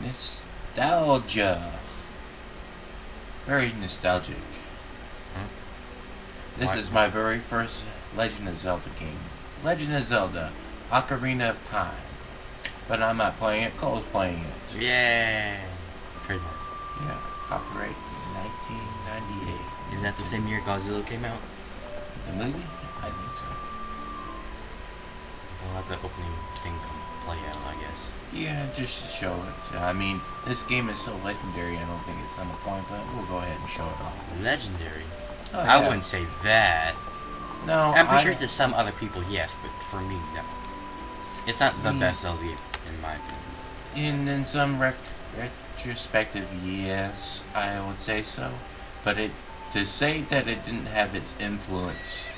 Nostalgia. Very nostalgic. Huh? This Why? is my very first Legend of Zelda game. Legend of Zelda Ocarina of Time. But I'm not playing it, Cole's playing it. Yay! Trademark. Yeah, copyright 1998. Isn't that the same year Godzilla came out? The movie? I think so. We'll have the opening thing come play out, I guess. Yeah, just to show it. I mean, this game is so legendary, I don't think it's on the point, but we'll go ahead and show it off. Legendary? Oh, I yeah. wouldn't say that. No, I'm pretty sure to some other people, yes, but for me, no. It's not the Mm. best Zelda game, in my opinion. In some retrospective, yes, I would say so. But to say that it didn't have its influence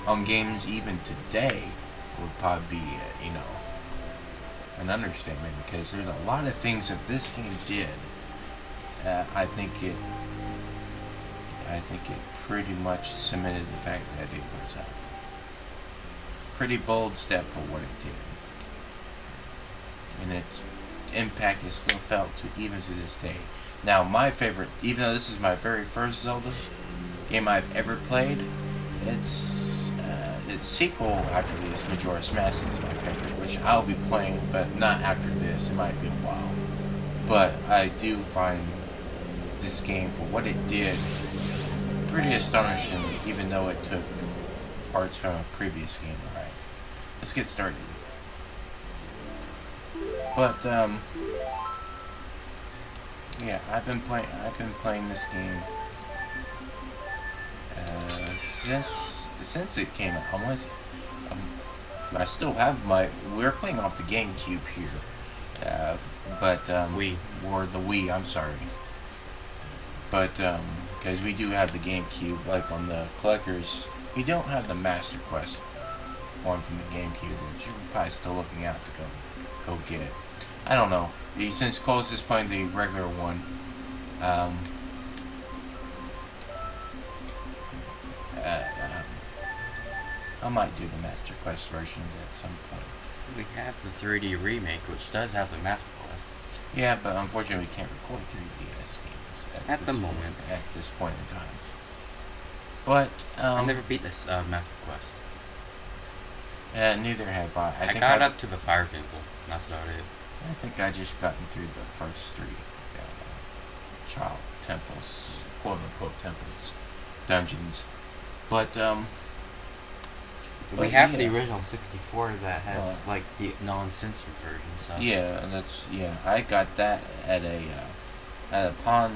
on games even today would probably be, an understatement, because there's a lot of things that this game did. I think it pretty much cemented the fact that it was a pretty bold step for what it did, and its impact is still felt even to this day. Now, my favorite, even though this is my very first Zelda game I've ever played, its sequel after this, Majora's Mask, is my favorite, which I'll be playing, but not after this. It might be a while, but I do find this game, for what it did, pretty astonishing, even though it took parts from a previous game. Alright, let's get started. But yeah, I've been playing this game since it came out. I still have we're playing off the GameCube here, but or the Wii. I'm sorry, but because we do have the GameCube, like on the collectors, we don't have the Master Quest one from the GameCube, which you're probably still looking out to go get it. I don't know. Since Cole's just playing the regular one, I might do the Master Quest versions at some point. We have the 3D remake, which does have the Master Quest. Yeah, but unfortunately we can't record 3DS games At the moment. At this point in time. But I never beat this Master Quest. neither have I. I got up to the Fire Temple. That's about it. I think I just gotten through the first three child temples, quote unquote temples, dungeons. But we have the original 64 that has like the non-censored version. So yeah, I got that at a pawn,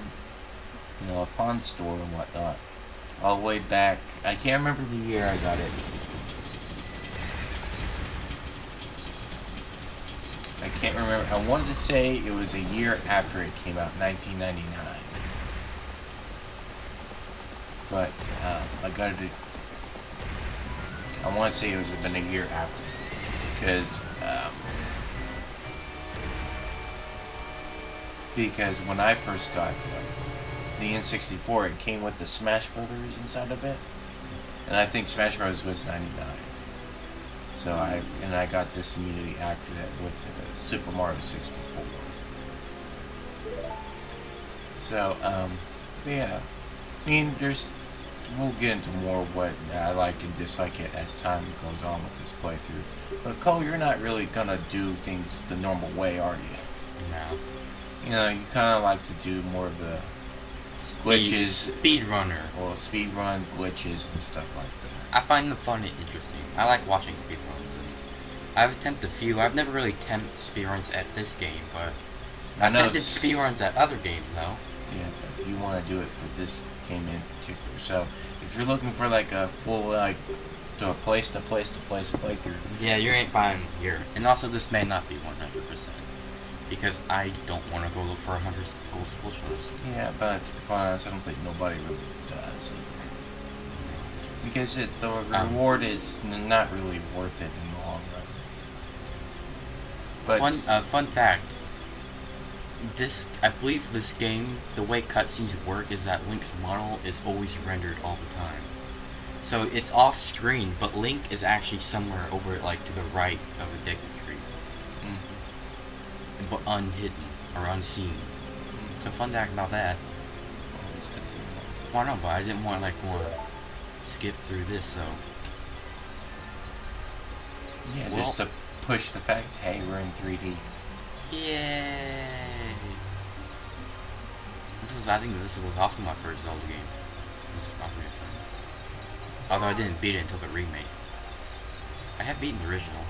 a pawn store and whatnot, all the way back. I can't remember the year I got it. I can't remember. I wanted to say it was a year after it came out, 1999. But I got it. I want to say it was been a year after, because when I first got the N64, it came with the Smash Brothers inside of it, and I think Smash Bros was 99. So I got this immediately after that with Super Mario 64. So yeah, I mean, we'll get into more what I like and dislike it as time goes on with this playthrough. But Cole, you're not really gonna do things the normal way, are you? No. You kind of like to do more of the glitches, speedrunner, or speedrun glitches and stuff like that. I find them fun and interesting. I like watching speedruns. I've attempted a few. I've never really attempted speedruns at this game, but I've attempted speedruns at other games though. Yeah, but you want to do it for this game in particular. So if you're looking for like a full to a place playthrough, yeah, you ain't finding here. And also, this may not be 100%. Because I don't want to go look for 100 gold skull shells. Yeah, but to be quite honest, I don't think nobody really does either. Because the reward is not really worth it in the long run. But fun fact. I believe this game, the way cutscenes work is that Link's model is always rendered all the time. So it's off screen, but Link is actually somewhere over like to the right of a dignity tree. but unhidden or unseen. So fun fact about that. Let's continue. Well, no, but I didn't want to skip through this, so. Yeah, Well, just to push the fact, hey, we're in 3D. Yay! I think this was also my first Zelda game. This is Ocarina of Time. Although I didn't beat it until the remake. I have beaten the original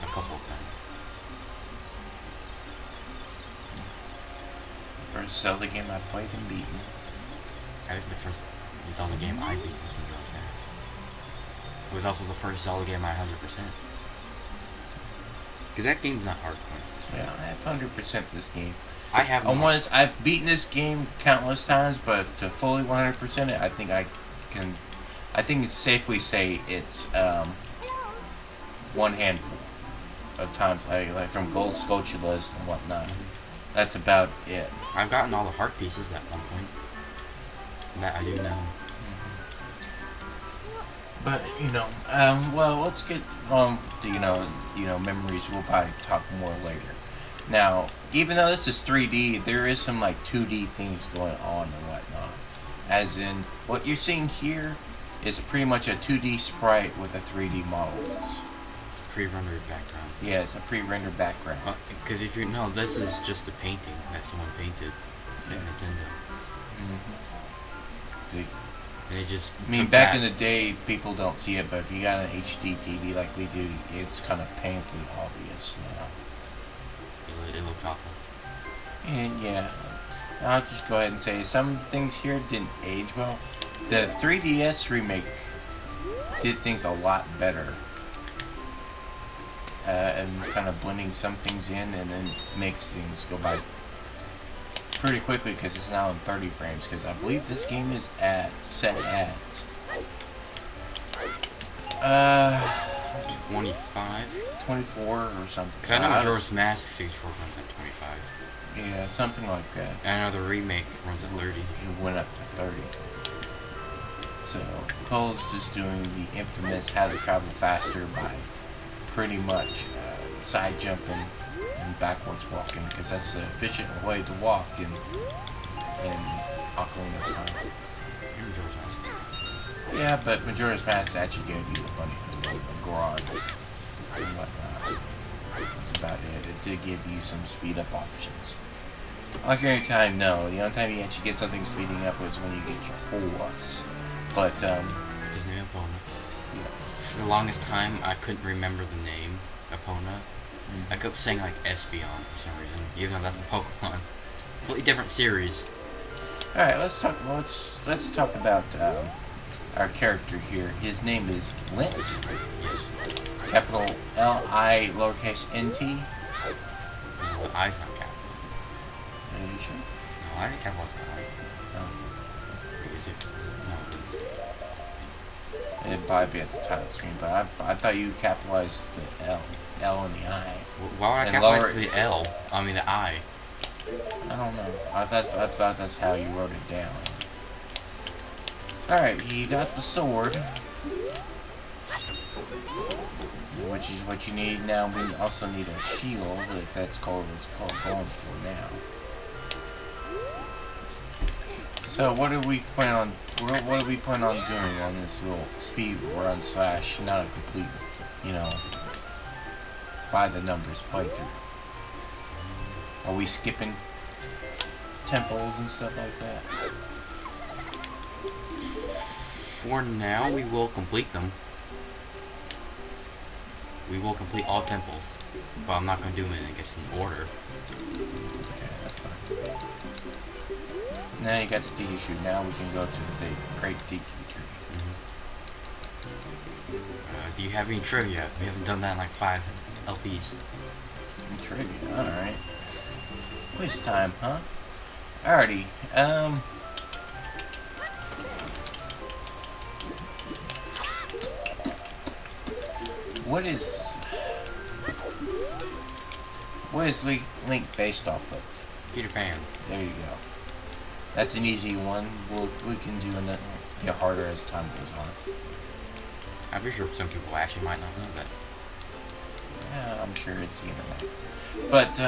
a couple of times. First Zelda game I played and beaten. I think the first Zelda game I beat was Majora's Mask. It was also the first Zelda game I 100%. Because that game's not hardcore. Yeah, I have 100% this game. I have I've beaten this game countless times, but to fully 100% it, I think it's safely say it's one handful of times, like from gold sculptulas and whatnot. That's about it. I've gotten all the heart pieces at one point. That I do know. But well, let's get on. Memories. We'll probably talk more later. Now, even though this is 3D, there is some like 2D things going on and whatnot. As in, what you're seeing here is pretty much a 2D sprite with a 3D model. It's a pre-rendered background. Yeah, it's a pre-rendered background. Because if you know, this is just a painting that someone painted at Nintendo. Mm-hmm. They just. I mean, back in the day, people don't see it, but if you got an HD TV like we do, it's kind of painfully obvious now. It looked awful. And yeah, I'll just go ahead and say some things here didn't age well. The 3DS remake did things a lot better. And kind of blending some things in and then makes things go by pretty quickly because it's now in 30 frames. Because I believe this game is set at 25? 24 or something. Because I know Majora's Mask 64 runs at 25. Yeah, something like that. I know the remake runs at 30. It went up to 30. So, Cole's just doing the infamous how to travel faster by pretty much side jumping and backwards walking, because that's the efficient way to walk in Ocarina of Time. Majora's Mask. Yeah, but Majora's Mask actually gave you the bunny hood and the garage and whatnot. That's about it. It did give you some speed up options. Ocarina of Time, no. The only time you actually get something speeding up was when you get your horse. But, His name Epona. yeah. For the longest time, I couldn't remember the name Epona. Mm-hmm. I kept saying like Espeon for some reason, even though that's a Pokemon. Completely different series. Alright, let's talk about our character here. His name is Lint. Yes. Capital L-I, lowercase n-t. No, the I's not capital. Are you sure? No, I didn't capitalize the I. No. Is it? No, it is. It'd probably be at the title screen, but I thought you capitalized the L and the I. Why would I And capitalize the L? I mean the I. I don't know. I thought that's how you wrote it down. Alright, you got the sword. Which is what you need now. We also need a shield, if that's called what's called going for now. So what do we plan on doing on this little speed run / not a complete, by the numbers playthrough? Are we skipping temples and stuff like that? For now, we will complete them. We will complete all temples, but I'm not going to do them in, I guess, in order. Okay, that's fine. Now you got the DQ tree. Now we can go to the Great DQ tree. Do you have any trivia? We haven't done that in like 5 LPs. Trivia, alright. Quiz time, huh? Alrighty, What is Link based off of? Peter Pan. There you go. That's an easy one. We can do it get harder as time goes on. I'm pretty sure some people actually might not know that. I'm sure it's the internet. But,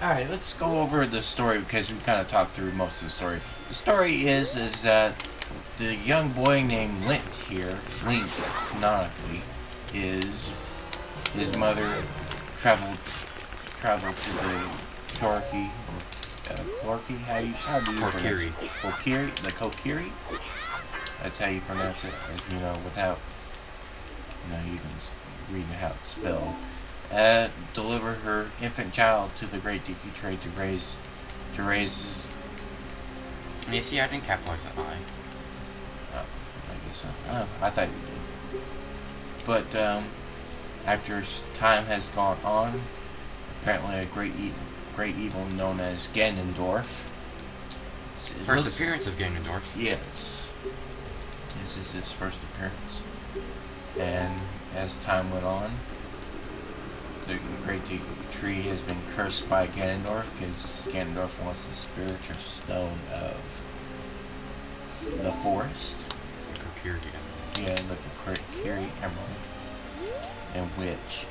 alright, let's go over the story because we kind of talked through most of the story. The story is that the young boy named Link, canonically, is his mother traveled to the Korki, Korki? How do you pronounce it? Kokiri? The Kokiri? That's how you pronounce it. You know, without, you can read how it's spelled. Deliver her infant child to the Great Deku Trade to raise. You see, I didn't capitalize that line. Oh, I guess so. Oh, I thought you did. But after time has gone on, apparently a great evil known as Ganondorf. First appearance of Ganondorf. Yes. This is his first appearance. And as time went on, the Great Deku Tree has been cursed by Ganondorf because Ganondorf wants the spiritual stone of the forest. The Kokiri Emerald. Yeah, the Kokiri Emerald. In which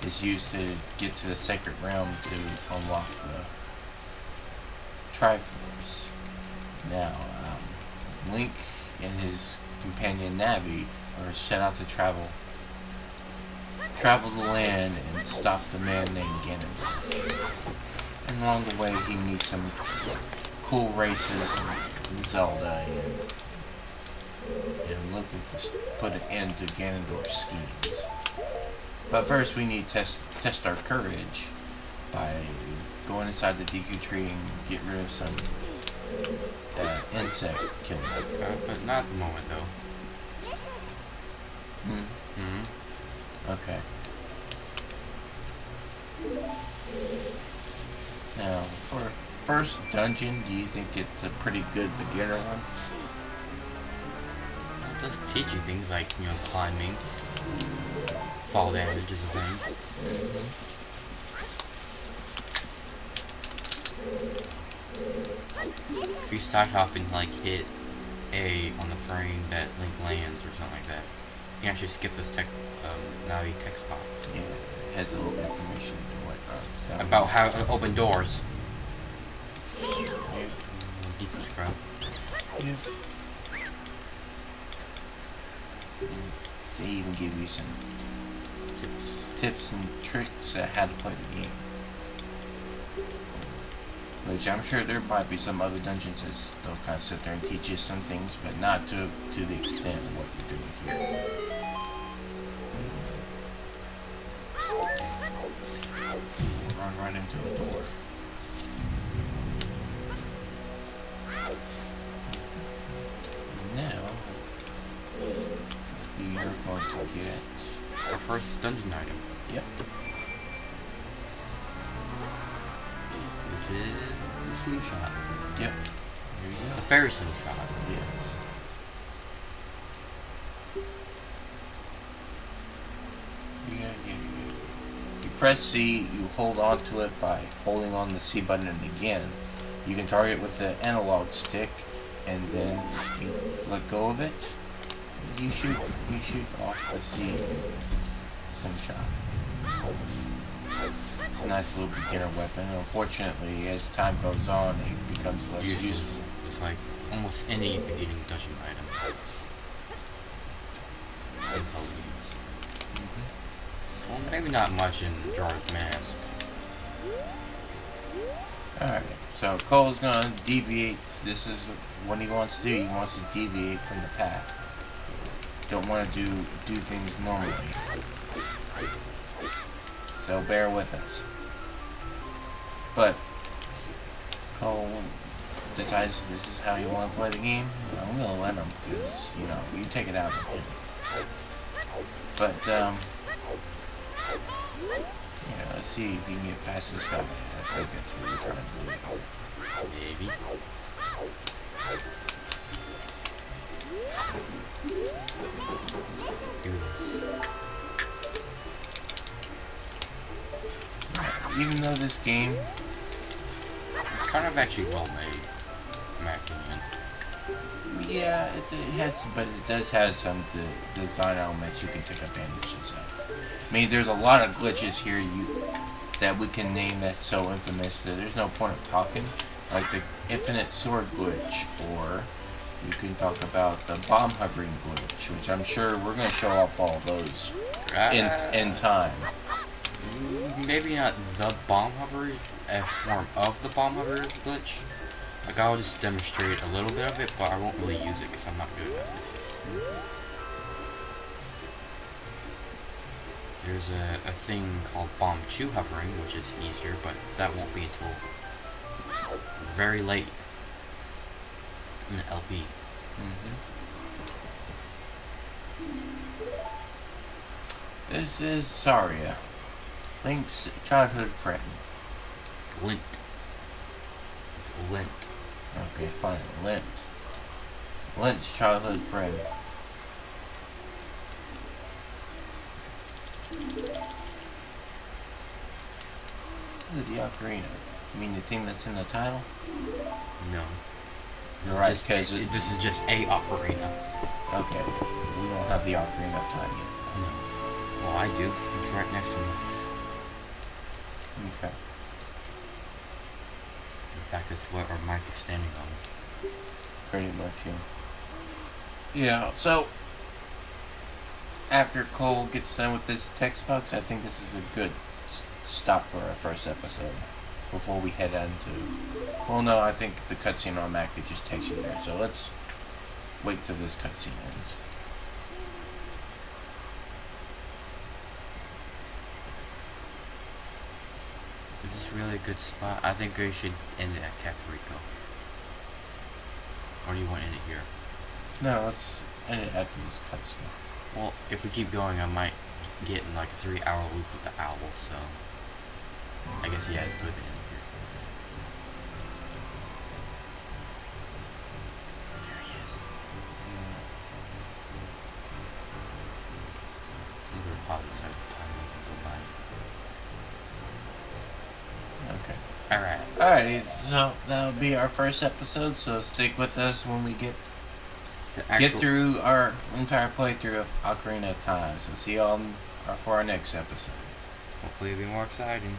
is used to get to the Sacred Realm to unlock the Triforce. Now, Link and his companion Navi are set out to travel the land and stop the man named Ganondorf. And along the way, he meets some cool races in Zelda and looking to put an end to Ganondorf's schemes. But first, we need to test our courage by going inside the Deku Tree and get rid of some insect killing. But not at the moment, though. Okay. Now, for a first dungeon, do you think it's a pretty good beginner one? It does teach you things like, climbing. Fall damage is a thing. If you start hopping, hit A on the frame that Link lands or something like that, you can actually skip this Navi text box. Yeah, it has a little information and whatnot. About how to open doors. Yep. Deep scrub. Yep. They even give you some tips and tricks on how to play the game. Which I'm sure there might be some other dungeons that they'll kind of sit there and teach you some things, but not to the extent of what you're doing here. Run right into a door. Now, you're going to get our first dungeon item. Yep. Which is the slingshot. Yep. There you go. The fairy slingshot. Yes. You press C, you hold on to it by holding on the C button again. You can target with the analog stick, and then you let go of it. You shoot off the C slingshot. It's a nice little beginner weapon. Unfortunately, as time goes on, it becomes less useful. It's like almost any beginning dungeon item. Well, maybe not much in Majora's Mask. Alright, so Cole's gonna deviate. This is what he wants to do. He wants to deviate from the path. Don't want to do things normally. So bear with us. But Cole decides this is how you want to play the game. I'm gonna let him because you take it out of him. But let's see if you can get past this guy. I think that's what we're trying to do. Maybe. Do this. Even though this game is kind of actually well made, in my opinion. Yeah, it has, but it does have some design elements you can take advantages of. I mean, there's a lot of glitches here that we can name that's so infamous that there's no point of talking, like the infinite sword glitch, or you can talk about the bomb hovering glitch, which I'm sure we're going to show off all of those in time. Maybe not the bomb hover, a form of the bomb hover glitch. Like, I'll just demonstrate a little bit of it, but I won't really use it because I'm not good at it. There's a thing called bomb 2 hovering, which is easier, but that won't be until very late in the LP. This is Saria, Link's childhood friend. Lint. It's lint. Okay, fine. Lint's childhood friend. Ooh, the ocarina. You mean the thing that's in the title? No. You're right, because this is just a ocarina. Okay, we don't have the ocarina of time yet. No. Well, I do. It's right next to me. Okay. In fact, it's what our mic is standing on. Pretty much, yeah. Yeah, so after Cole gets done with this text box, I think this is a good stop for our first episode before we head on to. Well, no, I think the cutscene automatically just takes you there, so let's wait till this cutscene ends. Is this really a good spot? I think we should end it at Caprico. Or do you want to end it here? No, let's end it after this cutscene. Well, if we keep going, I might get in like a 3-hour loop with the owl, so I guess yeah, it's good to end it here. There he is. I'm gonna pause this at the time and go by. Okay. Alright. Alrighty, so that'll be our first episode, so stick with us when we get through our entire playthrough of Ocarina of Time. So see y'all for our next episode. Hopefully it'll be more exciting.